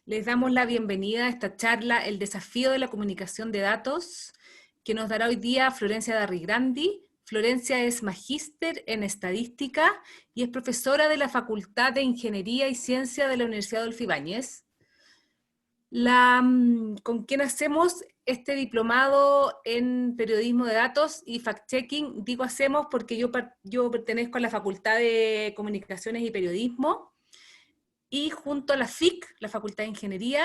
Les damos la bienvenida a esta charla, El desafío de la comunicación de datos, que nos dará hoy día Florencia Darrigrandi. Florencia es magíster en estadística y es profesora de la Facultad de Ingeniería y Ciencia de la Universidad Adolfo Ibáñez, con quien hacemos este diplomado en periodismo de datos y fact-checking. Digo hacemos porque yo pertenezco a la Facultad de Comunicaciones y Periodismo, y junto a la FIC, la Facultad de Ingeniería,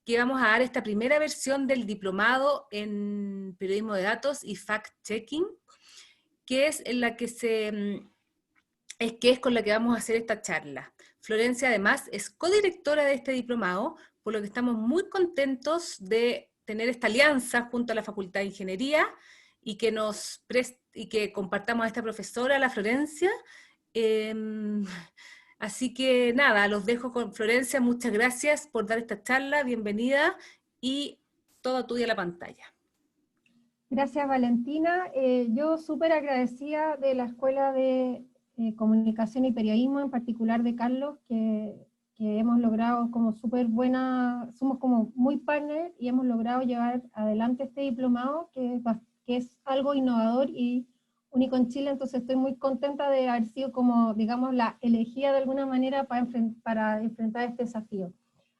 que vamos a dar esta primera versión del diplomado en periodismo de datos y fact-checking, que es en la que es con la que vamos a hacer esta charla. Florencia además es codirectora de este diplomado, por lo que estamos muy contentos de tener esta alianza junto a la Facultad de Ingeniería y que compartamos a esta profesora, la Florencia. Así que nada, los dejo con Florencia. Muchas gracias por dar esta charla, bienvenida, y todo tuya la pantalla. Gracias, Valentina. Yo súper agradecida de la Escuela de Comunicación y Periodismo, en particular de Carlos, que hemos logrado como súper buena, somos como muy partner y hemos logrado llevar adelante este diplomado, que es algo innovador y único en Chile. Entonces estoy muy contenta de haber sido como, digamos, la elegida de alguna manera para enfrentar este desafío.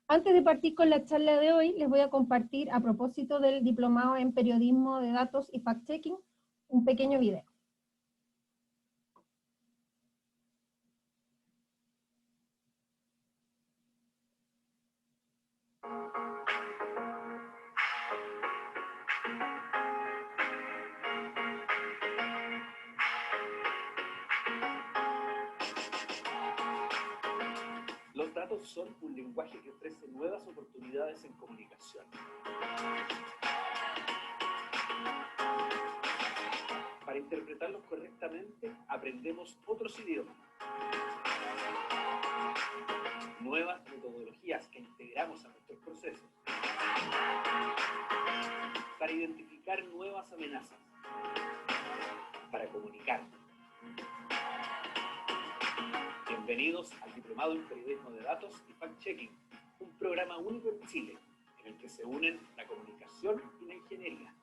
Antes de partir con la charla de hoy, les voy a compartir, a propósito del diplomado en periodismo de datos y fact-checking, un pequeño video. Los datos son un lenguaje que ofrece nuevas oportunidades en comunicación. Para interpretarlos correctamente, aprendemos otros idiomas, nuevas metodologías que integramos a nuestros procesos, para identificar nuevas amenazas, para comunicar. Bienvenidos al Diplomado en Periodismo de Datos y Fact-Checking, un programa único en Chile, en el que se unen la comunicación y la ingeniería.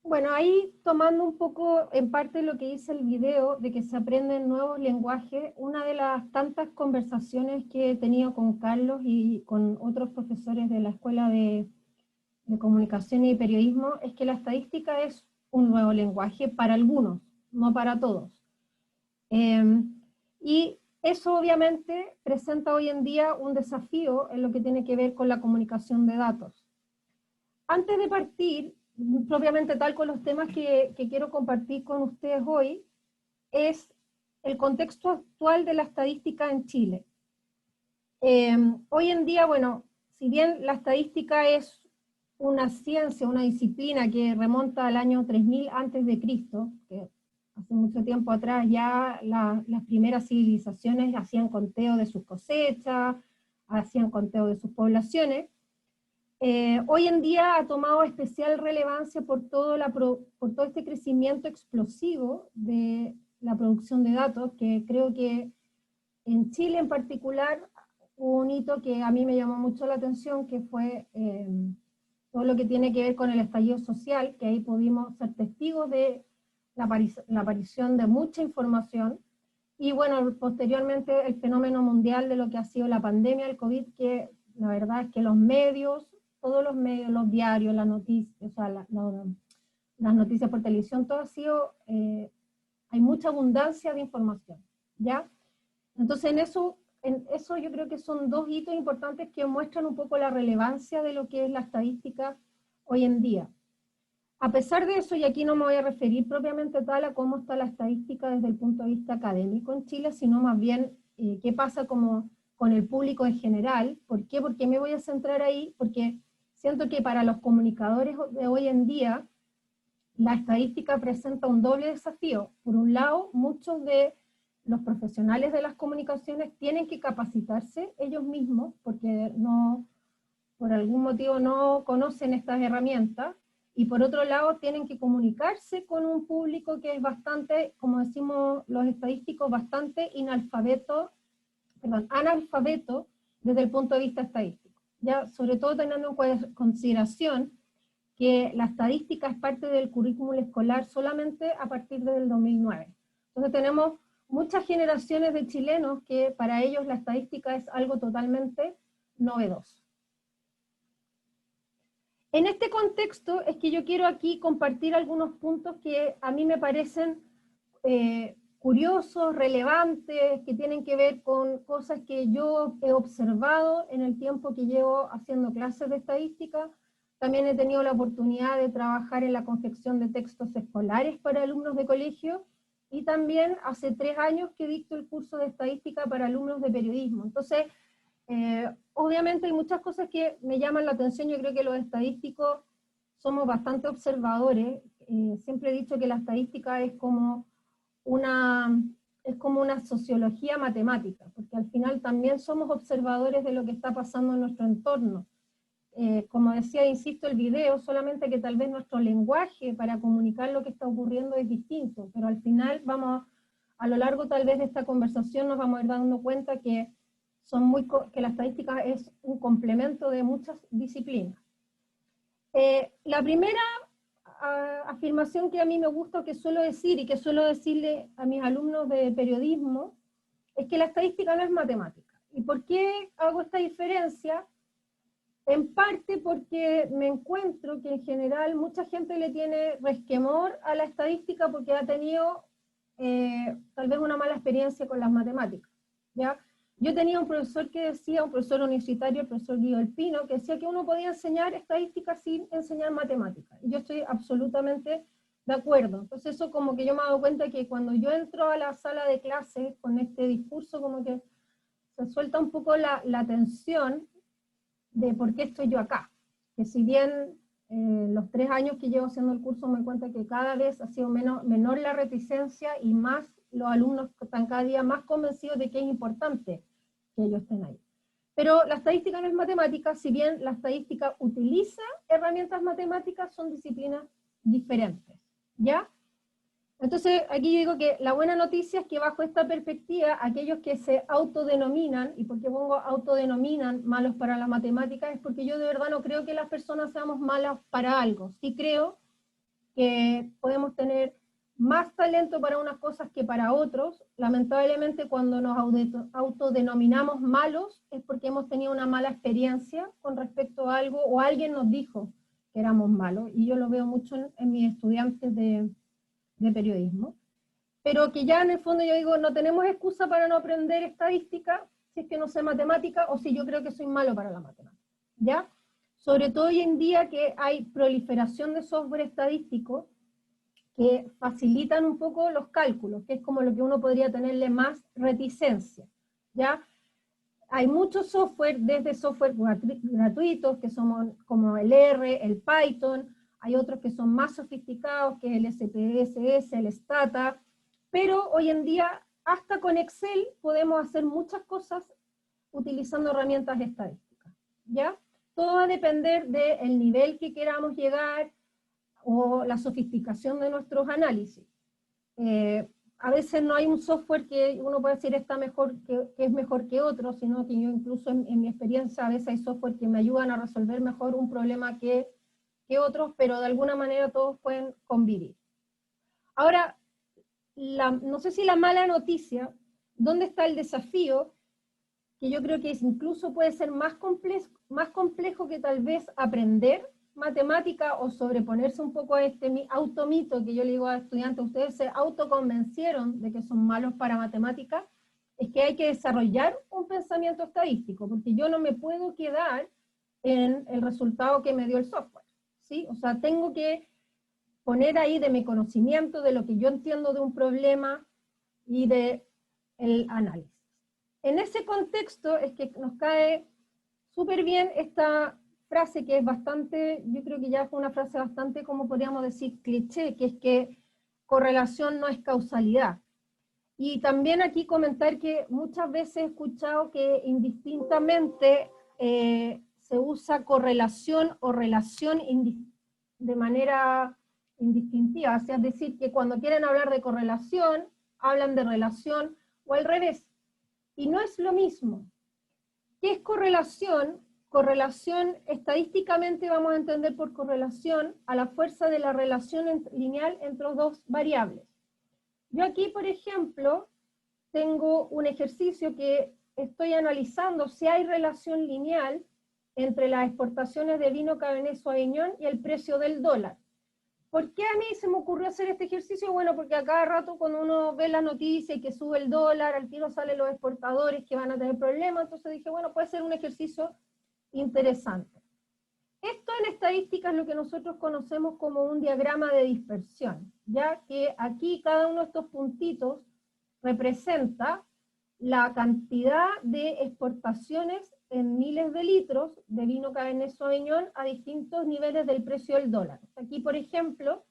Bueno, ahí tomando un poco en parte lo que dice el video, de que se aprenden nuevos lenguajes, una de las tantas conversaciones que he tenido con Carlos y con otros profesores de la Escuela de Comunicación y Periodismo, es que la estadística es un nuevo lenguaje para algunos, no para todos. Y eso obviamente presenta hoy en día un desafío en lo que tiene que ver con la comunicación de datos. Antes de partir, propiamente tal, con los temas que quiero compartir con ustedes hoy, es el contexto actual de la estadística en Chile. Hoy en día, bueno, si bien la estadística es una ciencia, una disciplina que remonta al año 3000 antes de Cristo, que hace mucho tiempo atrás ya las primeras civilizaciones hacían conteo de sus cosechas, hacían conteo de sus poblaciones. Hoy en día ha tomado especial relevancia por todo este crecimiento explosivo de la producción de datos, que creo que en Chile en particular hubo un hito que a mí me llamó mucho la atención, que fue todo lo que tiene que ver con el estallido social, que ahí pudimos ser testigos de la aparición de mucha información, y bueno, posteriormente el fenómeno mundial de lo que ha sido la pandemia del COVID, que la verdad es que los medios, todos los medios, los diarios, las noticias, o sea, las noticias por televisión, todo ha sido, hay mucha abundancia de información, ¿ya? Entonces en eso yo creo que son dos hitos importantes que muestran un poco la relevancia de lo que es la estadística hoy en día. A pesar de eso, y aquí no me voy a referir propiamente tal a cómo está la estadística desde el punto de vista académico en Chile, sino más bien qué pasa como con el público en general. ¿Por qué? Porque me voy a centrar ahí, porque siento que para los comunicadores de hoy en día, la estadística presenta un doble desafío. Por un lado, muchos de los profesionales de las comunicaciones tienen que capacitarse ellos mismos, porque no por algún motivo no conocen estas herramientas, y por otro lado tienen que comunicarse con un público que es bastante, como decimos los estadísticos, bastante analfabeto desde el punto de vista estadístico. Ya, sobre todo teniendo en consideración que la estadística es parte del currículum escolar solamente a partir del 2009. Entonces tenemos muchas generaciones de chilenos que para ellos la estadística es algo totalmente novedoso. En este contexto es que yo quiero aquí compartir algunos puntos que a mí me parecen curiosos, relevantes, que tienen que ver con cosas que yo he observado en el tiempo que llevo haciendo clases de estadística. También he tenido la oportunidad de trabajar en la confección de textos escolares para alumnos de colegio, y también hace 3 años que dicto el curso de estadística para alumnos de periodismo. Entonces, obviamente hay muchas cosas que me llaman la atención. Yo creo que los estadísticos somos bastante observadores. Siempre he dicho que la estadística es como una sociología matemática, porque al final también somos observadores de lo que está pasando en nuestro entorno. Como decía, insisto, el video, solamente que tal vez nuestro lenguaje para comunicar lo que está ocurriendo es distinto, pero al final a lo largo tal vez de esta conversación nos vamos a ir dando cuenta que la estadística es un complemento de muchas disciplinas. La primera afirmación que a mí me gusta, que suelo decir y que suelo decirle a mis alumnos de periodismo, es que la estadística no es matemática. ¿Y por qué hago esta diferencia? En parte porque me encuentro que en general mucha gente le tiene resquemor a la estadística porque ha tenido tal vez una mala experiencia con las matemáticas, ¿ya? Yo tenía un profesor que decía, un profesor universitario, el profesor Guido El Pino, que decía que uno podía enseñar estadística sin enseñar matemáticas. Y yo estoy absolutamente de acuerdo. Entonces eso como que yo me he dado cuenta que cuando yo entro a la sala de clases con este discurso, como que se suelta un poco la tensión de por qué estoy yo acá. Que si bien los 3 años que llevo haciendo el curso me doy cuenta que cada vez ha sido menor la reticencia, y más los alumnos están cada día más convencidos de que es importante que ellos estén ahí. Pero la estadística no es matemática. Si bien la estadística utiliza herramientas matemáticas, son disciplinas diferentes, ¿ya? Entonces, aquí digo que la buena noticia es que bajo esta perspectiva, aquellos que se autodenominan, y por qué pongo autodenominan malos para la matemática, es porque yo de verdad no creo que las personas seamos malas para algo. Sí creo que podemos tener más talento para unas cosas que para otros. Lamentablemente, cuando nos autodenominamos malos, es porque hemos tenido una mala experiencia con respecto a algo, o alguien nos dijo que éramos malos, y yo lo veo mucho en mis estudiantes de periodismo, pero que ya en el fondo yo digo, no tenemos excusa para no aprender estadística si es que no sé matemática, o si yo creo que soy malo para la matemática, ¿ya? Sobre todo hoy en día que hay proliferación de software estadístico que facilitan un poco los cálculos, que es como lo que uno podría tenerle más reticencia, ¿ya? Hay muchos software, desde software gratuitos, que son como el R, el Python. Hay otros que son más sofisticados, que el SPSS, el Stata, pero hoy en día hasta con Excel podemos hacer muchas cosas utilizando herramientas estadísticas, ¿ya? Todo va a depender del nivel que queramos llegar o la sofisticación de nuestros análisis. A veces no hay un software que uno pueda decir está mejor, que es mejor que otro, sino que yo incluso en mi experiencia a veces hay software que me ayudan a resolver mejor un problema que otros, pero de alguna manera todos pueden convivir. Ahora, no sé si la mala noticia, ¿dónde está el desafío? Que yo creo que incluso puede ser más complejo que tal vez aprender matemática o sobreponerse un poco a este automito que yo le digo a estudiantes, ustedes se autoconvencieron de que son malos para matemática, es que hay que desarrollar un pensamiento estadístico, porque yo no me puedo quedar en el resultado que me dio el software, ¿sí? O sea, tengo que poner ahí de mi conocimiento, de lo que yo entiendo de un problema y de el análisis. En ese contexto es que nos cae súper bien esta frase que es bastante, yo creo que ya fue una frase bastante, como podríamos decir, cliché, que es que correlación no es causalidad. Y también aquí comentar que muchas veces he escuchado que indistintamente se usa correlación o relación de manera indistintiva, o sea, es decir, que cuando quieren hablar de correlación, hablan de relación, o al revés, y no es lo mismo. ¿Qué es correlación? Correlación, estadísticamente vamos a entender por correlación a la fuerza de la relación lineal entre dos variables. Yo aquí, por ejemplo, tengo un ejercicio que estoy analizando si hay relación lineal entre las exportaciones de vino Cabernet Sauvignon y el precio del dólar. ¿Por qué a mí se me ocurrió hacer este ejercicio? Bueno, porque a cada rato cuando uno ve la noticia y que sube el dólar, al tiro salen los exportadores que van a tener problemas, entonces dije, bueno, puede ser un ejercicio interesante. Esto en estadística es lo que nosotros conocemos como un diagrama de dispersión, ya que aquí cada uno de estos puntitos representa la cantidad de exportaciones en miles de litros de vino Cabernet Sauvignon a distintos niveles del precio del dólar. Aquí, por ejemplo,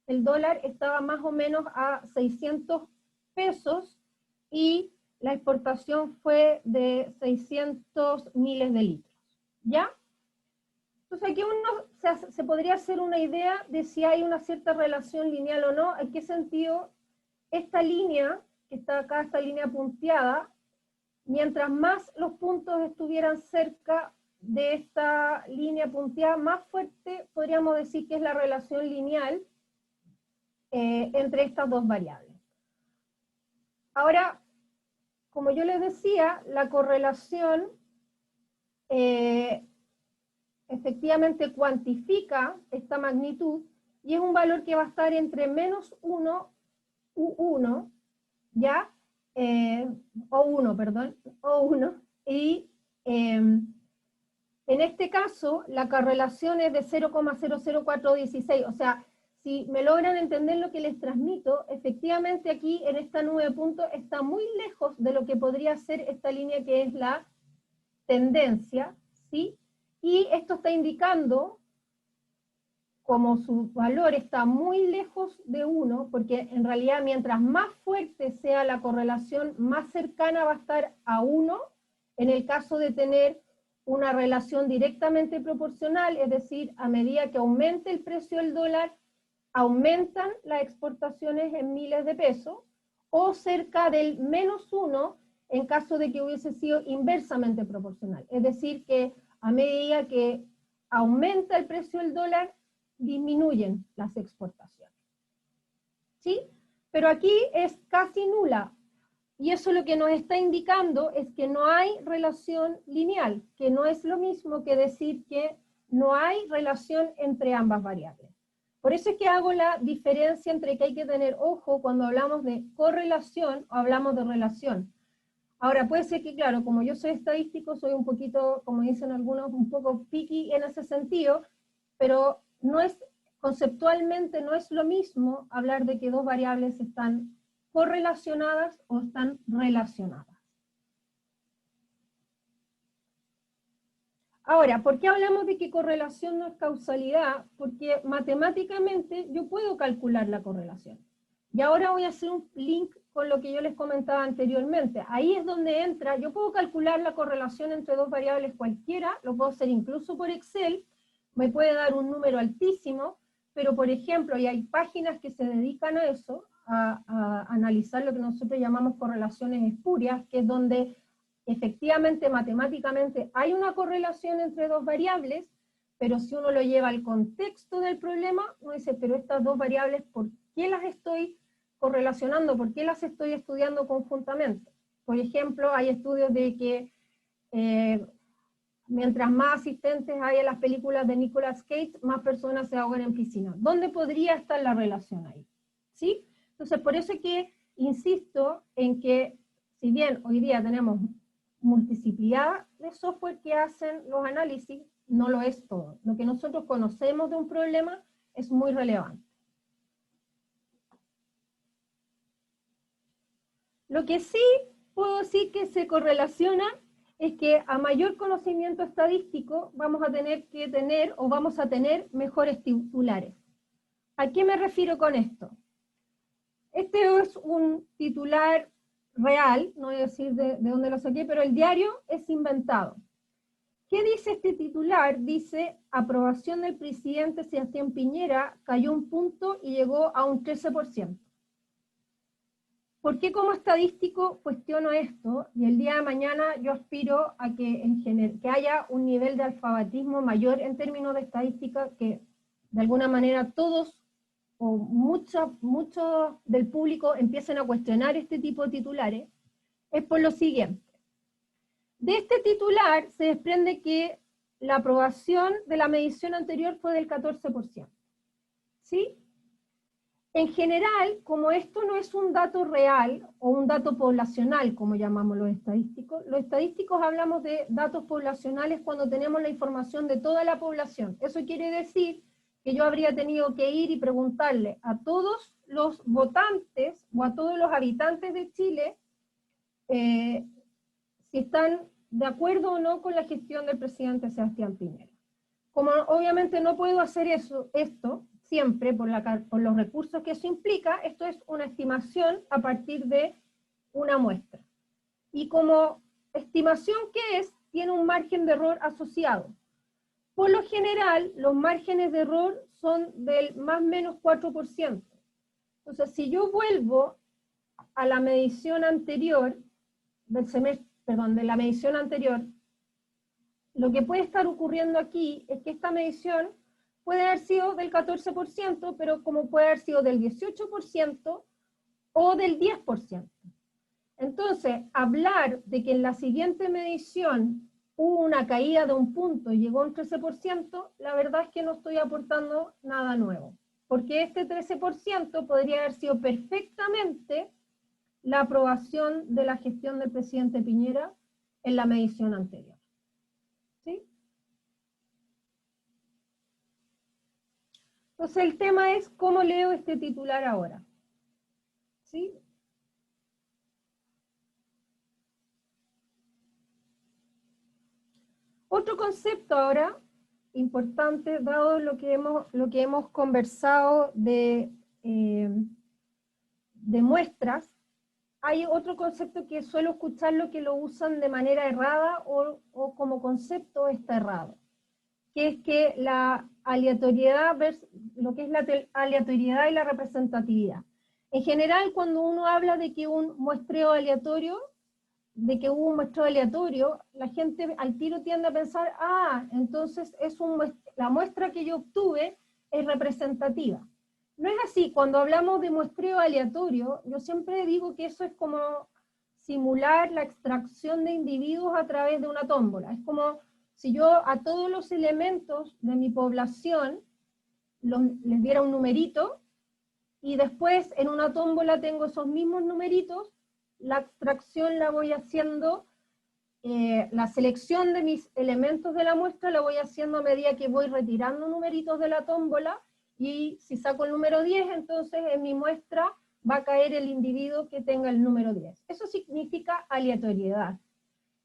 el dólar estaba más o menos a 600 pesos y la exportación fue de 600 miles de litros. ¿Ya? Entonces aquí uno se podría hacer una idea de si hay una cierta relación lineal o no, en qué sentido esta línea, que está acá, esta línea punteada, mientras más los puntos estuvieran cerca de esta línea punteada, más fuerte podríamos decir que es la relación lineal entre estas dos variables. Ahora, como yo les decía, la correlación efectivamente cuantifica esta magnitud y es un valor que va a estar entre menos 1, U1, ¿ya? O1, y en este caso la correlación es de 0,00416, o sea, si me logran entender lo que les transmito, efectivamente aquí en esta nube de puntos está muy lejos de lo que podría ser esta línea que es la tendencia, ¿sí? Y esto está indicando, como su valor está muy lejos de 1, porque en realidad mientras más fuerte sea la correlación, más cercana va a estar a 1, en el caso de tener una relación directamente proporcional, es decir, a medida que aumente el precio del dólar, aumentan las exportaciones en miles de pesos, o cerca del menos 1 en caso de que hubiese sido inversamente proporcional, es decir, que a medida que aumenta el precio del dólar, disminuyen las exportaciones. ¿Sí? Pero aquí es casi nula. Y eso lo que nos está indicando es que no hay relación lineal, que no es lo mismo que decir que no hay relación entre ambas variables. Por eso es que hago la diferencia entre que hay que tener ojo cuando hablamos de correlación o hablamos de relación. Ahora, puede ser que, claro, como yo soy estadístico, soy un poquito, como dicen algunos, un poco picky en ese sentido, pero no es, conceptualmente no es lo mismo hablar de que dos variables están correlacionadas o están relacionadas. Ahora, ¿por qué hablamos de que correlación no es causalidad? Porque matemáticamente yo puedo calcular la correlación. Y ahora voy a hacer un link con lo que yo les comentaba anteriormente. Ahí es donde entra, yo puedo calcular la correlación entre dos variables cualquiera, lo puedo hacer incluso por Excel, me puede dar un número altísimo, pero por ejemplo, y hay páginas que se dedican a eso, a analizar lo que nosotros llamamos correlaciones espurias, que es donde efectivamente matemáticamente hay una correlación entre dos variables, pero si uno lo lleva al contexto del problema, uno dice, pero estas dos variables, ¿por qué las estoy correlacionando? ¿Por qué las estoy estudiando conjuntamente? Por ejemplo, hay estudios de que mientras más asistentes hay en las películas de Nicolas Cage, más personas se ahogan en piscina. ¿Dónde podría estar la relación ahí? ¿Sí? Entonces, por eso es que insisto en que, si bien hoy día tenemos multiplicidad de software que hacen los análisis, no lo es todo. Lo que nosotros conocemos de un problema es muy relevante. Lo que sí puedo decir que se correlaciona es que a mayor conocimiento estadístico vamos a tener que tener o vamos a tener mejores titulares. ¿A qué me refiero con esto? Este es un titular real, no voy a decir de dónde lo saqué, pero el diario es inventado. ¿Qué dice este titular? Dice, aprobación del presidente Sebastián Piñera cayó un punto y llegó a un 13%. ¿Por qué como estadístico cuestiono esto? Y el día de mañana yo aspiro a que, que haya un nivel de alfabetismo mayor en términos de estadística, que de alguna manera todos o muchos del público empiecen a cuestionar este tipo de titulares, es por lo siguiente. De este titular se desprende que la aprobación de la medición anterior fue del 14%. ¿Sí? En general, como esto no es un dato real o un dato poblacional, como llamamos los estadísticos hablamos de datos poblacionales cuando tenemos la información de toda la población. Eso quiere decir que yo habría tenido que ir y preguntarle a todos los votantes o a todos los habitantes de Chile si están de acuerdo o no con la gestión del presidente Sebastián Piñera. Como obviamente no puedo hacer esto siempre por los recursos que eso implica, esto es una estimación a partir de una muestra. Y como estimación que es, tiene un margen de error asociado. Por lo general, los márgenes de error son del más o menos 4%. Entonces, si yo vuelvo a la medición anterior, de la medición anterior, lo que puede estar ocurriendo aquí es que esta medición puede haber sido del 14%, pero como puede haber sido del 18% o del 10%. Entonces, hablar de que en la siguiente medición hubo una caída de un punto y llegó a un 13%, la verdad es que no estoy aportando nada nuevo. Porque este 13% podría haber sido perfectamente la aprobación de la gestión del presidente Piñera en la medición anterior. ¿Sí? Entonces el tema es cómo leo este titular ahora. ¿Sí? Otro concepto ahora importante, dado lo que hemos conversado de muestras, hay otro concepto que suelo escucharlo que lo usan de manera errada o como concepto está errado, que es que la aleatoriedad versus lo que es la aleatoriedad y la representatividad. En general, cuando uno habla de que un muestreo aleatorio, de que hubo un muestreo aleatorio, la gente al tiro tiende a pensar, entonces la muestra que yo obtuve es representativa. No es así. Cuando hablamos de muestreo aleatorio, yo siempre digo que eso es como simular la extracción de individuos a través de una tómbola. Es como si yo a todos los elementos de mi población les diera un numerito, y después en una tómbola tengo esos mismos numeritos, la extracción la voy haciendo, la selección de mis elementos de la muestra la voy haciendo a medida que voy retirando numeritos de la tómbola, y si saco el número 10, entonces en mi muestra va a caer el individuo que tenga el número 10. Eso significa aleatoriedad.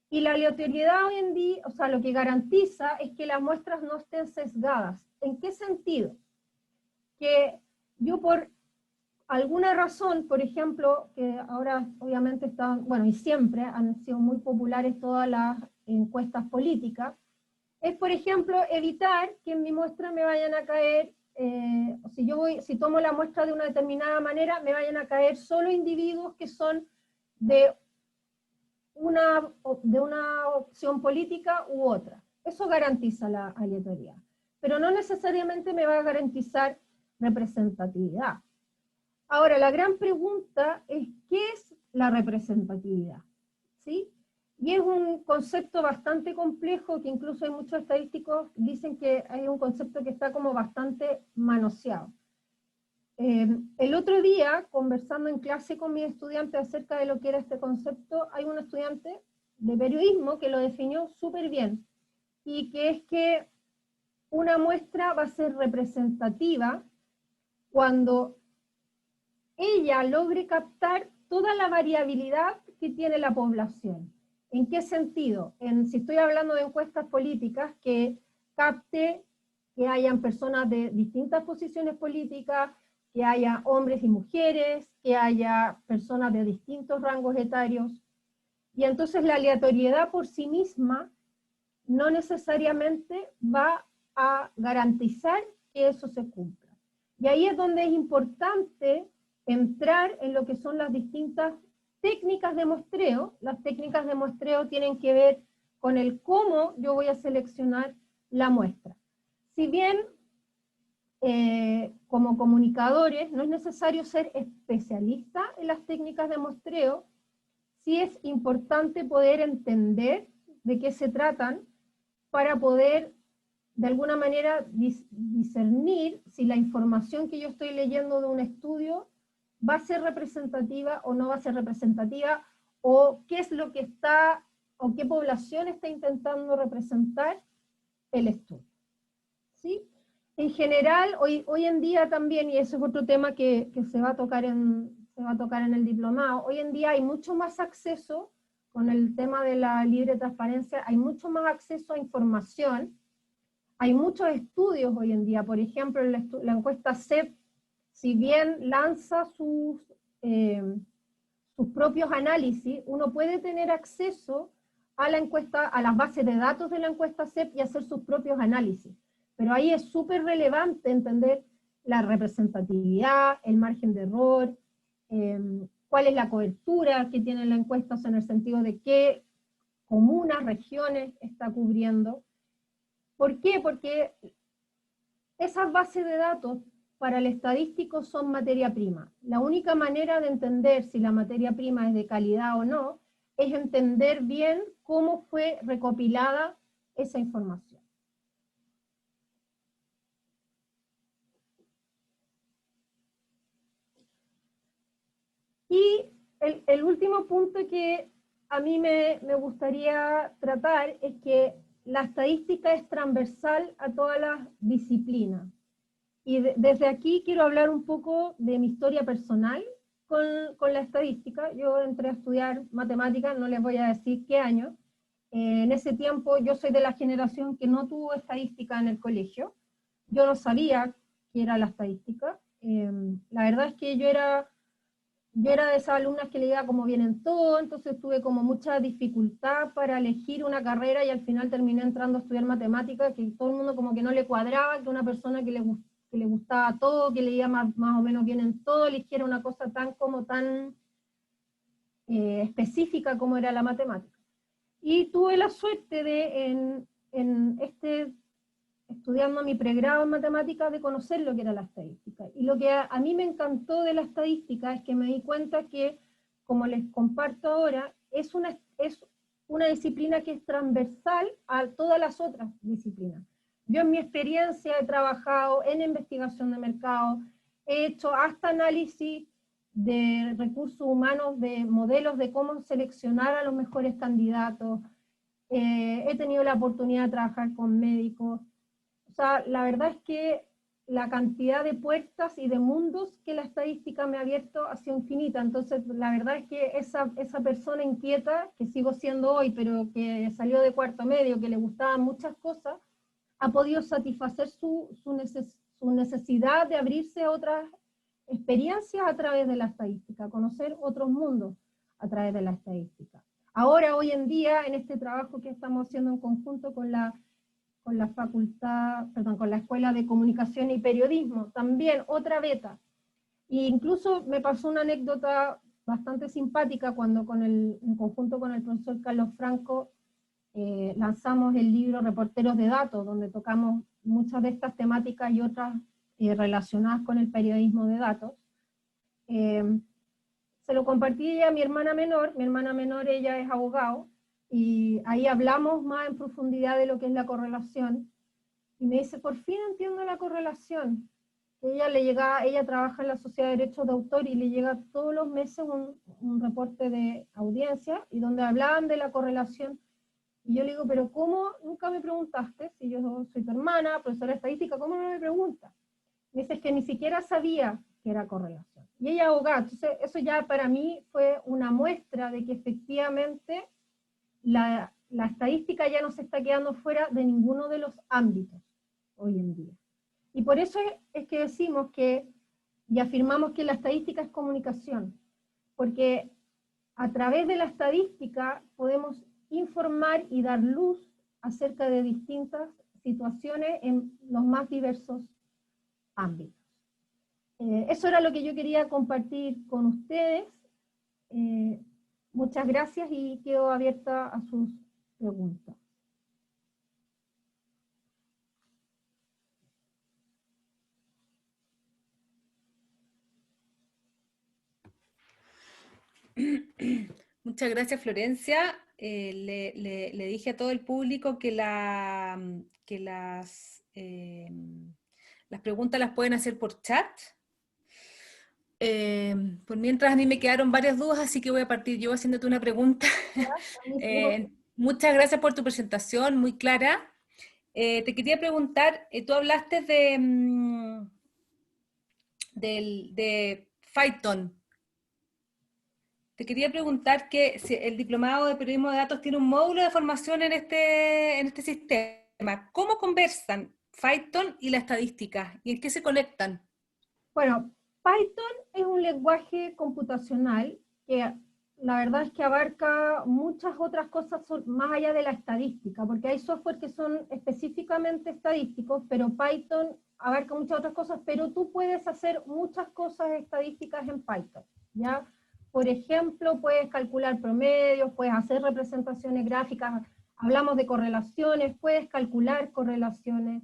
Y la aleatoriedad hoy en día, o sea, lo que garantiza es que las muestras no estén sesgadas. ¿En qué sentido? Que yo por alguna razón, por ejemplo, que ahora obviamente están, bueno, y siempre han sido muy populares todas las encuestas políticas, es, por ejemplo, evitar que en mi muestra me vayan a caer, si tomo la muestra de una determinada manera, me vayan a caer solo individuos que son de una opción política u otra. Eso garantiza la aleatoriedad. Pero no necesariamente me va a garantizar representatividad. Ahora, la gran pregunta es, ¿qué es la representatividad? ¿Sí? Y es un concepto bastante complejo, que incluso hay muchos estadísticos que dicen que hay un concepto que está como bastante manoseado. El otro día, conversando en clase con mis estudiantes acerca de lo que era este concepto, hay un estudiante de periodismo que lo definió súper bien, y que es que una muestra va a ser representativa cuando ella logre captar toda la variabilidad que tiene la población. ¿En qué sentido? Si estoy hablando de encuestas políticas, que capte que hayan personas de distintas posiciones políticas, que haya hombres y mujeres, que haya personas de distintos rangos etarios. Y entonces la aleatoriedad por sí misma no necesariamente va a garantizar que eso se cumpla. Y ahí es donde es importante entrar en lo que son las distintas técnicas de muestreo. Las técnicas de muestreo tienen que ver con el cómo yo voy a seleccionar la muestra. Si bien como comunicadores no es necesario ser especialista en las técnicas de muestreo, sí es importante poder entender de qué se tratan para poder de alguna manera discernir si la información que yo estoy leyendo de un estudio va a ser representativa o no va a ser representativa, o qué es lo que está, o qué población está intentando representar el estudio. ¿Sí? En general, hoy en día también, y ese es otro tema que se va a tocar en el diplomado, hoy en día hay mucho más acceso, con el tema de la libre transparencia, hay mucho más acceso a información. Hay muchos estudios hoy en día, por ejemplo, la encuesta CEP, si bien lanza sus propios análisis, uno puede tener acceso a la encuesta, a las bases de datos de la encuesta CEP y hacer sus propios análisis. Pero ahí es súper relevante entender la representatividad, el margen de error, cuál es la cobertura que tiene la encuesta, o sea, en el sentido de qué comunas, regiones está cubriendo. ¿Por qué? Porque esas bases de datos para el estadístico son materia prima. La única manera de entender si la materia prima es de calidad o no es entender bien cómo fue recopilada esa información. Y el último punto que a mí me gustaría tratar es que la estadística es transversal a todas las disciplinas. Y desde aquí quiero hablar un poco de mi historia personal con la estadística. Yo entré a estudiar matemáticas, no les voy a decir qué año. En ese tiempo yo soy de la generación que no tuvo estadística en el colegio. Yo no sabía qué era la estadística. La verdad es que yo era de esas alumnas que leía como bien en todo, entonces tuve como mucha dificultad para elegir una carrera y al final terminé entrando a estudiar matemáticas, que todo el mundo como que no le cuadraba, que una persona que le gustaba todo, que leía más o menos bien en todo, eligiera una cosa tan específica como era la matemática. Y tuve la suerte de, estudiando mi pregrado en matemáticas, de conocer lo que era la estadística. Y lo que a mí me encantó de la estadística es que me di cuenta que, como les comparto ahora, es una disciplina que es transversal a todas las otras disciplinas. Yo en mi experiencia he trabajado en investigación de mercado, he hecho hasta análisis de recursos humanos, de modelos de cómo seleccionar a los mejores candidatos, he tenido la oportunidad de trabajar con médicos. O sea, la verdad es que la cantidad de puertas y de mundos que la estadística me ha abierto ha sido infinita. Entonces, la verdad es que esa persona inquieta, que sigo siendo hoy, pero que salió de cuarto medio, que le gustaban muchas cosas, ha podido satisfacer su necesidad de abrirse a otras experiencias a través de la estadística, conocer otros mundos a través de la estadística. Ahora, hoy en día, en este trabajo que estamos haciendo en conjunto con la Escuela de Comunicación y Periodismo, también otra beta. E incluso me pasó una anécdota bastante simpática cuando en conjunto con el profesor Carlos Franco lanzamos el libro Reporteros de Datos, donde tocamos muchas de estas temáticas y otras relacionadas con el periodismo de datos. Se lo compartí a mi hermana menor, ella es abogado, y ahí hablamos más en profundidad de lo que es la correlación, y me dice, por fin entiendo la correlación. Ella trabaja en la Sociedad de Derechos de Autor y le llega todos los meses un reporte de audiencia, y donde hablaban de la correlación, y yo le digo, pero ¿cómo nunca me preguntaste? Si yo soy tu hermana, profesora de estadística, ¿cómo no me preguntas? Me dice, es que ni siquiera sabía que era correlación. Y ella es abogada, entonces eso ya para mí fue una muestra de que efectivamente la estadística ya no se está quedando fuera de ninguno de los ámbitos hoy en día. Y por eso es que decimos y afirmamos que la estadística es comunicación, porque a través de la estadística podemos informar y dar luz acerca de distintas situaciones en los más diversos ámbitos. Eso era lo que yo quería compartir con ustedes. Muchas gracias y quedo abierta a sus preguntas. Muchas gracias, Florencia. Le dije a todo el público que las preguntas las pueden hacer por chat. Por mientras a mí me quedaron varias dudas, así que voy a partir yo haciéndote una pregunta. Muchas gracias por tu presentación, muy clara. Te quería preguntar, tú hablaste de Python. Te quería preguntar que si el diplomado de periodismo de datos tiene un módulo de formación en este sistema. ¿Cómo conversan Python y la estadística? ¿Y en qué se conectan? Bueno, Python es un lenguaje computacional que la verdad es que abarca muchas otras cosas más allá de la estadística, porque hay software que son específicamente estadísticos, pero Python abarca muchas otras cosas, pero tú puedes hacer muchas cosas estadísticas en Python, ¿ya? Por ejemplo, puedes calcular promedios, puedes hacer representaciones gráficas, hablamos de correlaciones, puedes calcular correlaciones.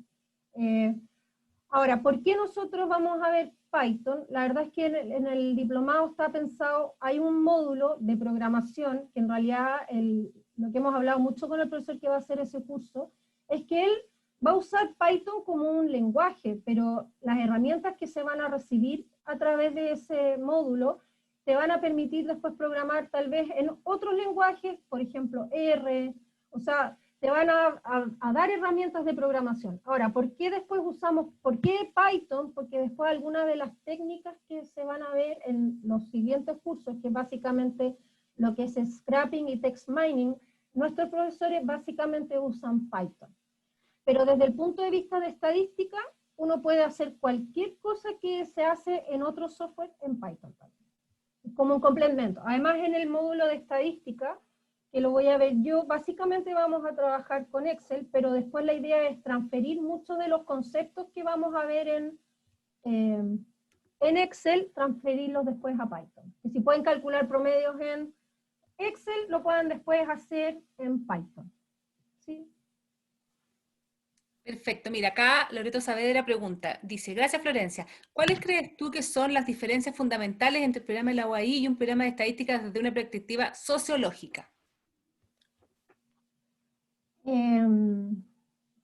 Ahora, ¿por qué nosotros vamos a ver Python? La verdad es que en el diplomado está pensado, hay un módulo de programación, que en realidad lo que hemos hablado mucho con el profesor que va a hacer ese curso, es que él va a usar Python como un lenguaje, pero las herramientas que se van a recibir a través de ese módulo te van a permitir después programar tal vez en otros lenguajes, por ejemplo R, o sea, te van a dar herramientas de programación. Ahora, ¿por qué Python? Porque después algunas de las técnicas que se van a ver en los siguientes cursos, que básicamente lo que es scrapping y text mining, nuestros profesores básicamente usan Python. Pero desde el punto de vista de estadística, uno puede hacer cualquier cosa que se hace en otro software en Python también, como un complemento. Además, en el módulo de estadística, que lo voy a ver yo, básicamente vamos a trabajar con Excel, pero después la idea es transferir muchos de los conceptos que vamos a ver en Excel, transferirlos después a Python. Que si pueden calcular promedios en Excel, lo puedan después hacer en Python. ¿Sí? Perfecto, mira, acá Loreto Saavedra pregunta, dice, gracias Florencia, ¿cuáles crees tú que son las diferencias fundamentales entre el programa de la UAI y un programa de estadísticas desde una perspectiva sociológica?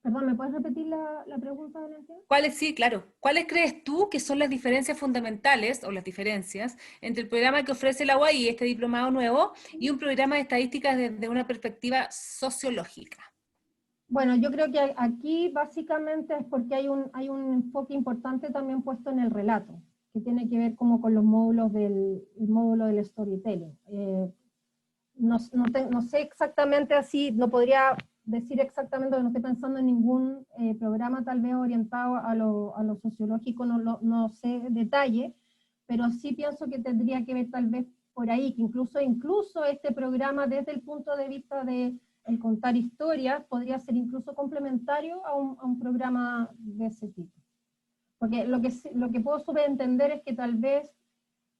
Perdón, ¿me puedes repetir la pregunta, Valentina? Sí, claro. ¿Cuáles crees tú que son las diferencias fundamentales, o las diferencias, entre el programa que ofrece la UAI, este diplomado nuevo, y un programa de estadísticas desde una perspectiva sociológica? Bueno, yo creo que aquí básicamente es porque hay un enfoque importante también puesto en el relato, que tiene que ver como con los módulos el módulo del storytelling. No sé exactamente así, no podría decir exactamente, porque no estoy pensando en ningún programa tal vez orientado a lo sociológico, no sé detalle, pero sí pienso que tendría que ver tal vez por ahí, que incluso este programa desde el punto de vista de el contar historias podría ser incluso complementario a un programa de ese tipo. Porque lo que puedo subentender es que tal vez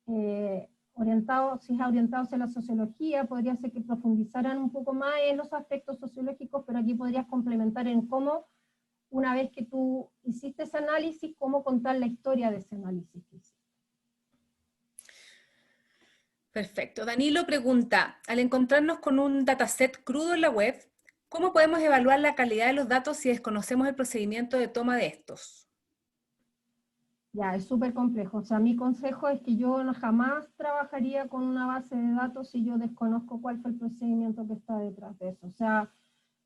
si es orientado hacia la sociología, podría ser que profundizaran un poco más en los aspectos sociológicos, pero aquí podrías complementar en cómo, una vez que tú hiciste ese análisis, cómo contar la historia de ese análisis que hiciste. Perfecto. Danilo pregunta, al encontrarnos con un dataset crudo en la web, ¿cómo podemos evaluar la calidad de los datos si desconocemos el procedimiento de toma de estos? Ya, es súper complejo. O sea, mi consejo es que yo jamás trabajaría con una base de datos si yo desconozco cuál fue el procedimiento que está detrás de eso. O sea,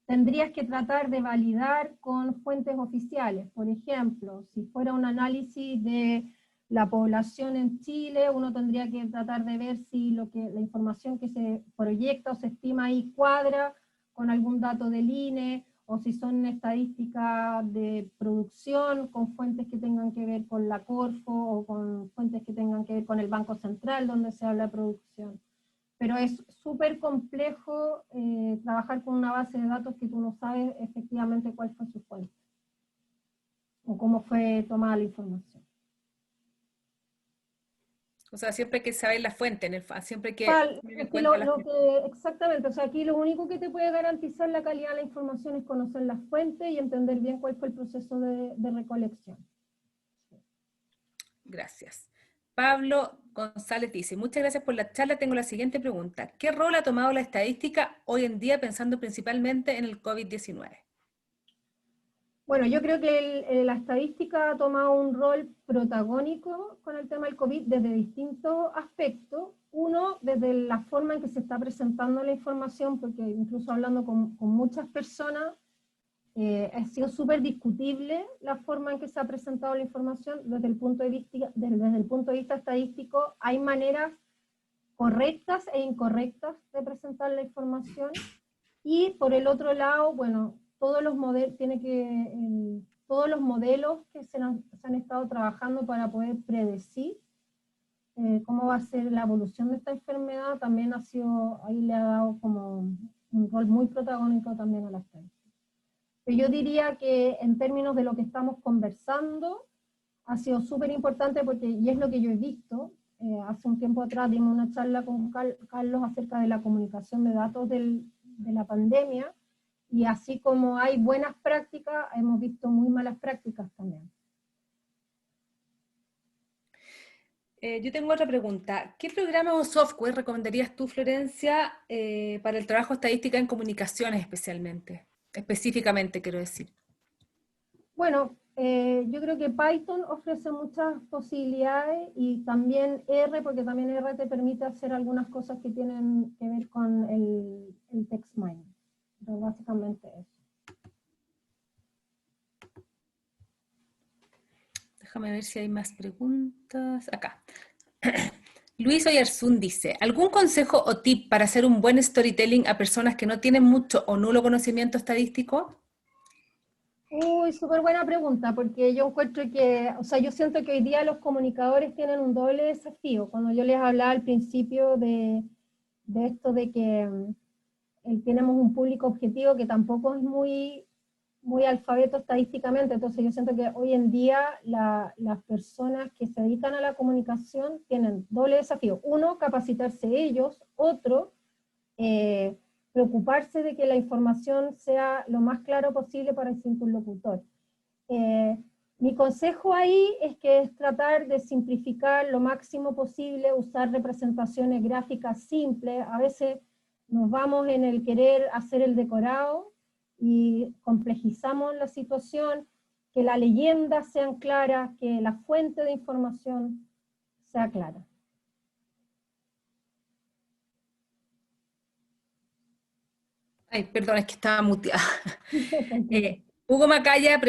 tendrías que tratar de validar con fuentes oficiales. Por ejemplo, si fuera un análisis de la población en Chile, uno tendría que tratar de ver si la información que se proyecta o se estima ahí cuadra con algún dato del INE, o si son estadísticas de producción con fuentes que tengan que ver con la Corfo, o con fuentes que tengan que ver con el Banco Central, donde se habla de producción. pero es súper complejo trabajar con una base de datos que tú no sabes efectivamente cuál fue su fuente, o cómo fue tomada la información. O sea, siempre hay que saber la fuente, siempre hay que tener en Es que cuenta la fuente. exactamente, o sea, aquí lo único que te puede garantizar la calidad de la información es conocer las fuentes y entender bien cuál fue el proceso de recolección. Gracias. Pablo González dice, muchas gracias por la charla, tengo la siguiente pregunta. ¿Qué rol ha tomado la estadística hoy en día pensando principalmente en el COVID-19? Bueno, yo creo que la estadística ha tomado un rol protagónico con el tema del COVID desde distintos aspectos. Uno, desde la forma en que se está presentando la información, porque incluso hablando con muchas personas, ha sido súper discutible la forma en que se ha presentado la información desde el punto de vista estadístico. Hay maneras correctas e incorrectas de presentar la información. Y por el otro lado, bueno, todos los modelos que se han estado trabajando para poder predecir cómo va a ser la evolución de esta enfermedad, también ahí le ha dado como un rol muy protagónico también a la estadística. Pero yo diría que en términos de lo que estamos conversando, ha sido súper importante porque, y es lo que yo he visto, hace un tiempo atrás dimos una charla con Carlos acerca de la comunicación de datos de la pandemia, y así como hay buenas prácticas, hemos visto muy malas prácticas también. Yo tengo otra pregunta. ¿Qué programa o software recomendarías tú, Florencia, para el trabajo estadística en comunicaciones específicamente quiero decir? Bueno, yo creo que Python ofrece muchas posibilidades y también R, porque también R te permite hacer algunas cosas que tienen que ver con el text mining. Pero básicamente eso. Déjame ver si hay más preguntas. Acá. Luis Oyarzún dice, ¿algún consejo o tip para hacer un buen storytelling a personas que no tienen mucho o nulo conocimiento estadístico? Uy, súper buena pregunta, porque yo encuentro que, o sea, yo siento que hoy día los comunicadores tienen un doble desafío. Cuando yo les hablaba al principio de esto de que tenemos un público objetivo que tampoco es muy alfabeto estadísticamente, entonces yo siento que hoy en día las personas que se dedican a la comunicación tienen doble desafío. Uno, capacitarse ellos. Otro, preocuparse de que la información sea lo más claro posible para el interlocutor. Mi consejo ahí es tratar de simplificar lo máximo posible, usar representaciones gráficas simples. A veces nos vamos en el querer hacer el decorado y complejizamos la situación, que las leyendas sean claras, que la fuente de información sea clara. Ay, perdón, es que estaba muteada. Hugo Macaya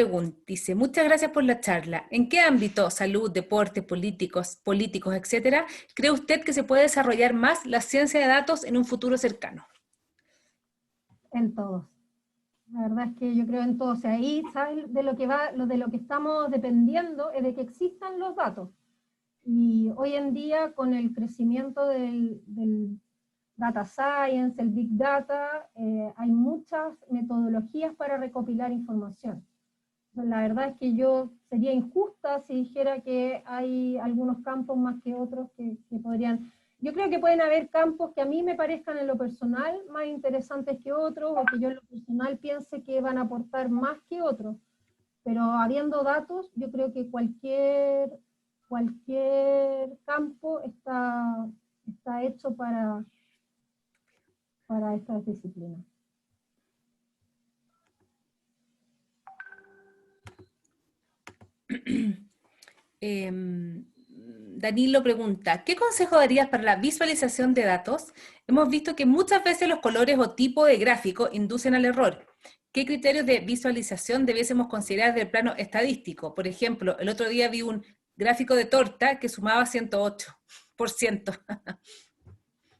dice, muchas gracias por la charla. ¿En qué ámbito, salud, deporte, políticos, etcétera, cree usted que se puede desarrollar más la ciencia de datos en un futuro cercano? En todos. La verdad es que yo creo en todo. O sea, ahí, ¿sabes? De lo que estamos dependiendo es de que existan los datos. Y hoy en día, con el crecimiento del data science, el big data, hay muchas metodologías para recopilar información. La verdad es que yo sería injusta si dijera que hay algunos campos más que otros que podrían... Yo creo que pueden haber campos que a mí me parezcan en lo personal más interesantes que otros, o que yo en lo personal piense que van a aportar más que otros. Pero habiendo datos, yo creo que cualquier campo está hecho para estas disciplinas. Danilo pregunta, ¿qué consejo darías para la visualización de datos? Hemos visto que muchas veces los colores o tipo de gráfico inducen al error. ¿Qué criterios de visualización debiésemos considerar del plano estadístico? Por ejemplo, el otro día vi un gráfico de torta que sumaba 108%.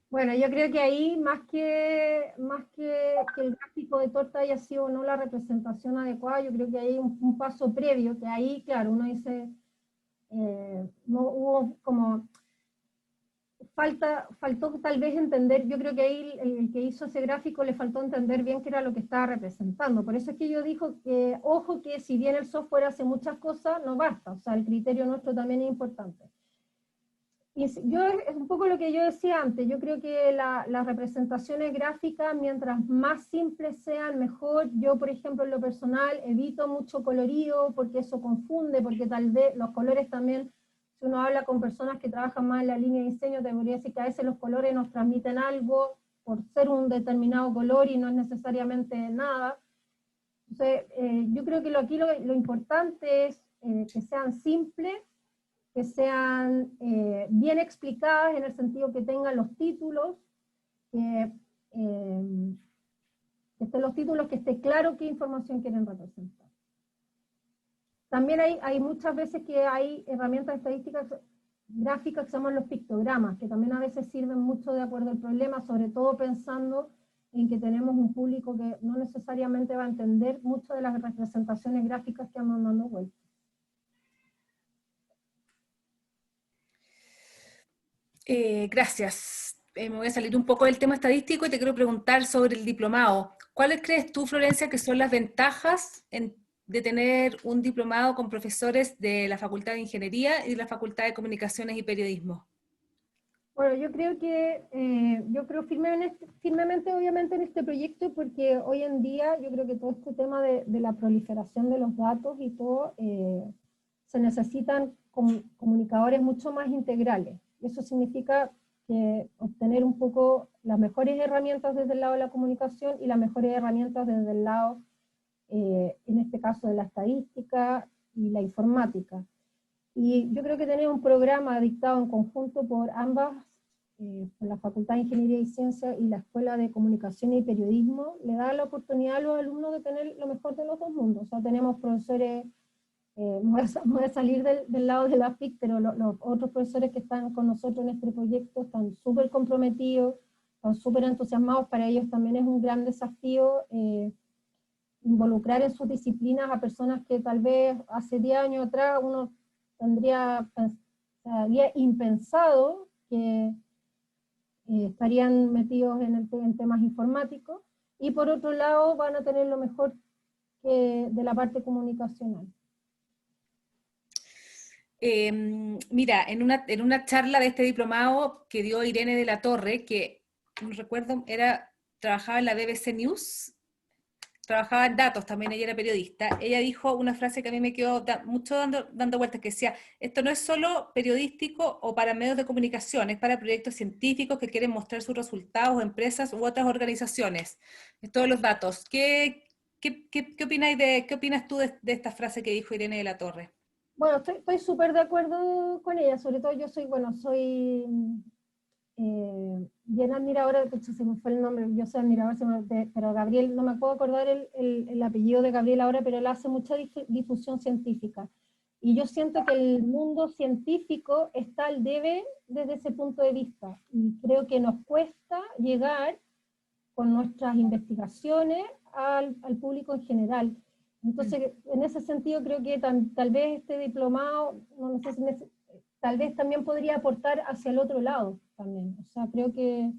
Bueno, yo creo que ahí, más que el gráfico de torta haya sido o no la representación adecuada, yo creo que hay un paso previo, que ahí, claro, uno dice, no hubo como... faltó tal vez entender, yo creo que ahí el que hizo ese gráfico le faltó entender bien qué era lo que estaba representando. Por eso es que yo digo que, ojo, que si bien el software hace muchas cosas, no basta, o sea, el criterio nuestro también es importante. Y es un poco lo que yo decía antes, yo creo que las representaciones gráficas, mientras más simples sean, mejor. Yo, por ejemplo, en lo personal, evito mucho colorido, porque eso confunde, porque tal vez los colores también, si uno habla con personas que trabajan más en la línea de diseño, te podría decir que a veces los colores nos transmiten algo por ser un determinado color y no es necesariamente nada. Entonces, yo creo que aquí lo importante es que sean simples, que sean bien explicadas en el sentido que tengan los títulos, que estén los títulos, que esté claro qué información quieren representar. También hay muchas veces que hay herramientas estadísticas gráficas que se llaman los pictogramas, que también a veces sirven mucho de acuerdo al problema, sobre todo pensando en que tenemos un público que no necesariamente va a entender mucho de las representaciones gráficas que andan dando vueltas. Gracias. Me voy a salir un poco del tema estadístico y te quiero preguntar sobre el diplomado. ¿Cuáles crees tú, Florencia, que son las ventajas de tener un diplomado con profesores de la Facultad de Ingeniería y de la Facultad de Comunicaciones y Periodismo? Bueno, yo creo firmemente, obviamente, en este proyecto, porque hoy en día yo creo que todo este tema de la proliferación de los datos y todo, se necesitan comunicadores mucho más integrales. Eso significa que obtener un poco las mejores herramientas desde el lado de la comunicación y las mejores herramientas desde el lado, en este caso, de la estadística y la informática. Y yo creo que tener un programa dictado en conjunto por ambas, por la Facultad de Ingeniería y Ciencia y la Escuela de Comunicación y Periodismo, le da la oportunidad a los alumnos de tener lo mejor de los dos mundos. O sea, tenemos profesores, voy a salir del lado de la FIC, pero los otros profesores que están con nosotros en este proyecto están súper comprometidos, están súper entusiasmados. Para ellos también es un gran desafío involucrar en sus disciplinas a personas que tal vez hace 10 años atrás uno había impensado que estarían metidos en temas informáticos, y por otro lado van a tener lo mejor de la parte comunicacional. Mira, en una charla de este diplomado que dio Irene de la Torre, que no recuerdo, trabajaba en la BBC News, trabajaba en datos, también ella era periodista, ella dijo una frase que a mí me quedó mucho dando vueltas, que decía, esto no es solo periodístico o para medios de comunicación, es para proyectos científicos que quieren mostrar sus resultados, empresas u otras organizaciones, es todos los datos. ¿Qué opinas tú de esta frase que dijo Irene de la Torre? Bueno, estoy súper de acuerdo con ella, sobre todo yo soy bien admiradora, de hecho se me fue el nombre, yo soy admiradora, pero Gabriel, no me puedo acordar el apellido de Gabriel ahora, pero él hace mucha difusión científica. Y yo siento que el mundo científico está al debe desde ese punto de vista, y creo que nos cuesta llegar con nuestras investigaciones al público en general. Entonces, en ese sentido, creo que tal vez este diplomado, no sé si tal vez también podría aportar hacia el otro lado también. O sea, creo que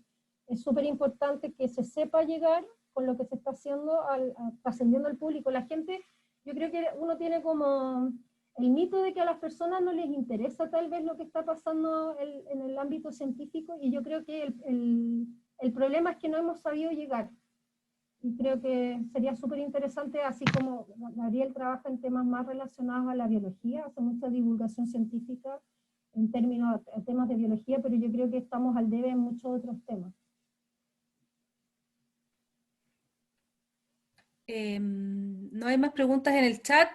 es súper importante que se sepa llegar con lo que se está haciendo, trascendiendo al público. La gente, yo creo que uno tiene como el mito de que a las personas no les interesa tal vez lo que está pasando en el ámbito científico, y yo creo que el problema es que no hemos sabido llegar. Y creo que sería súper interesante, así como Gabriel trabaja en temas más relacionados a la biología, hace mucha divulgación científica en términos de temas de biología, pero yo creo que estamos al debe en muchos otros temas. ¿No hay más preguntas en el chat?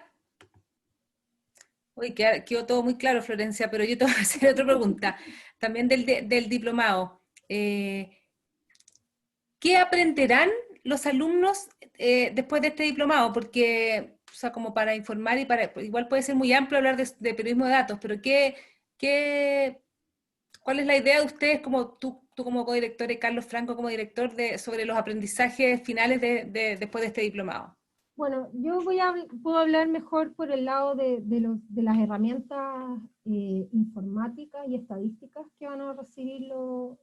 Uy, quedó todo muy claro, Florencia, pero yo te voy a hacer otra pregunta, también del diplomado. ¿Qué aprenderán los alumnos después de este diplomado? Porque, o sea, como para informar y igual puede ser muy amplio hablar de periodismo de datos, pero ¿cuál es la idea de ustedes, como tú como codirector y Carlos Franco como director, sobre los aprendizajes finales después de este diplomado? Bueno, puedo hablar mejor por el lado de las herramientas informáticas y estadísticas que van a recibir los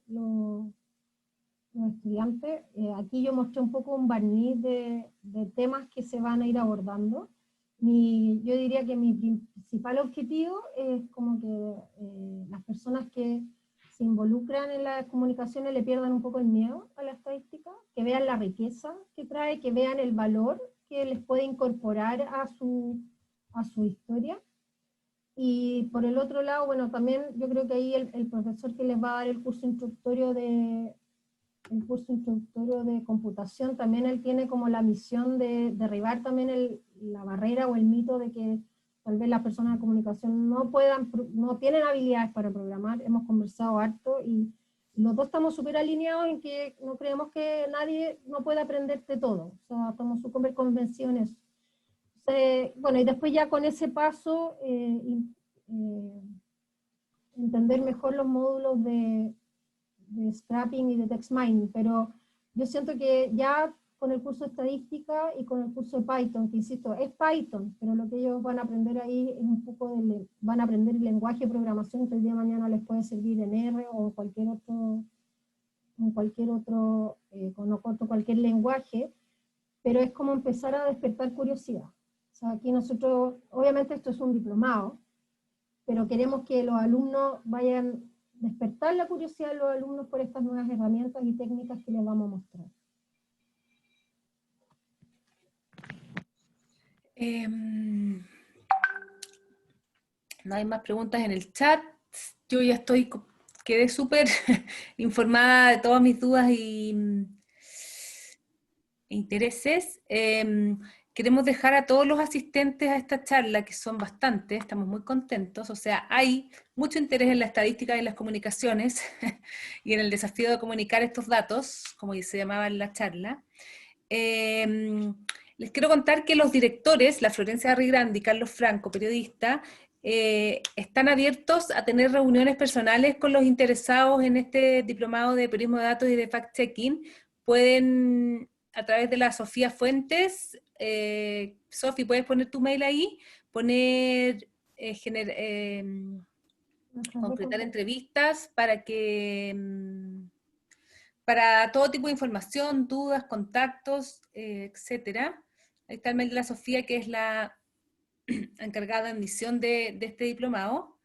estudiantes. Aquí yo mostré un poco un barniz de temas que se van a ir abordando. Yo diría que mi principal objetivo es como que las personas que se involucran en las comunicaciones le pierdan un poco el miedo a la estadística, que vean la riqueza que trae, que vean el valor que les puede incorporar a su historia. Y por el otro lado, bueno, también yo creo que ahí el profesor que les va a dar el curso introductorio de computación, también él tiene como la misión de derribar también la barrera o el mito de que tal vez las personas de comunicación no tienen habilidades para programar. Hemos conversado harto y los dos estamos súper alineados en que no creemos que nadie no puede aprender de todo. O sea, estamos súper convencidos en eso. Bueno, y después ya con ese paso, entender mejor los módulos de scrapping y de text mining, pero yo siento que ya con el curso de estadística y con el curso de Python, que insisto, es Python, pero lo que ellos van a aprender ahí es un poco van a aprender el lenguaje de programación que el día de mañana les puede servir en R o en cualquier otro, cualquier lenguaje, pero es como empezar a despertar curiosidad. O sea, aquí nosotros, obviamente esto es un diplomado, pero queremos que los alumnos vayan despertar la curiosidad de los alumnos por estas nuevas herramientas y técnicas que les vamos a mostrar. No hay más preguntas en el chat. Yo ya quedé súper informada de todas mis dudas y intereses. Queremos dejar a todos los asistentes a esta charla, que son bastantes, estamos muy contentos, o sea, hay mucho interés en la estadística y en las comunicaciones y en el desafío de comunicar estos datos, como se llamaba en la charla. Les quiero contar que los directores, la Florencia Arrigrandi y Carlos Franco, periodista, están abiertos a tener reuniones personales con los interesados en este diplomado de periodismo de datos y de fact-checking. Pueden, a través de la Sofía Fuentes, Sofi, ¿puedes poner tu mail ahí? Poner, concretar entrevistas para todo tipo de información, dudas, contactos, etcétera. Ahí está el mail de la Sofía, que es la encargada de admisión de este diplomado.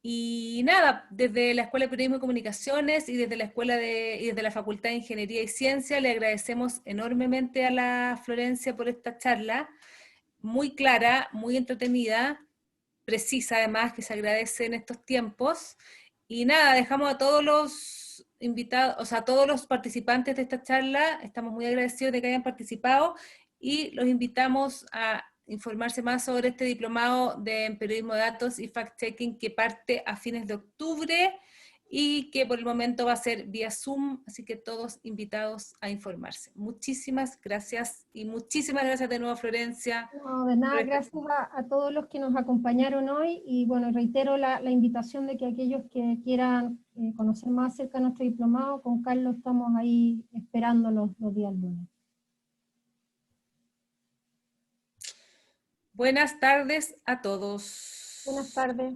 Y nada, desde la Escuela de Periodismo y Comunicaciones y desde desde la Facultad de Ingeniería y Ciencia le agradecemos enormemente a la Florencia por esta charla, muy clara, muy entretenida, precisa además, que se agradece en estos tiempos. Y nada, dejamos a todos los invitados, o sea, a todos los participantes de esta charla, estamos muy agradecidos de que hayan participado y los invitamos a informarse más sobre este diplomado de periodismo de datos y fact-checking que parte a fines de octubre y que por el momento va a ser vía Zoom, así que todos invitados a informarse. Muchísimas gracias y muchísimas gracias de nuevo, Florencia. No, de nada, gracias a todos los que nos acompañaron hoy y bueno, reitero la invitación de que aquellos que quieran conocer más acerca de nuestro diplomado, con Carlos estamos ahí esperando los días lunes. Buenas tardes a todos. Buenas tardes.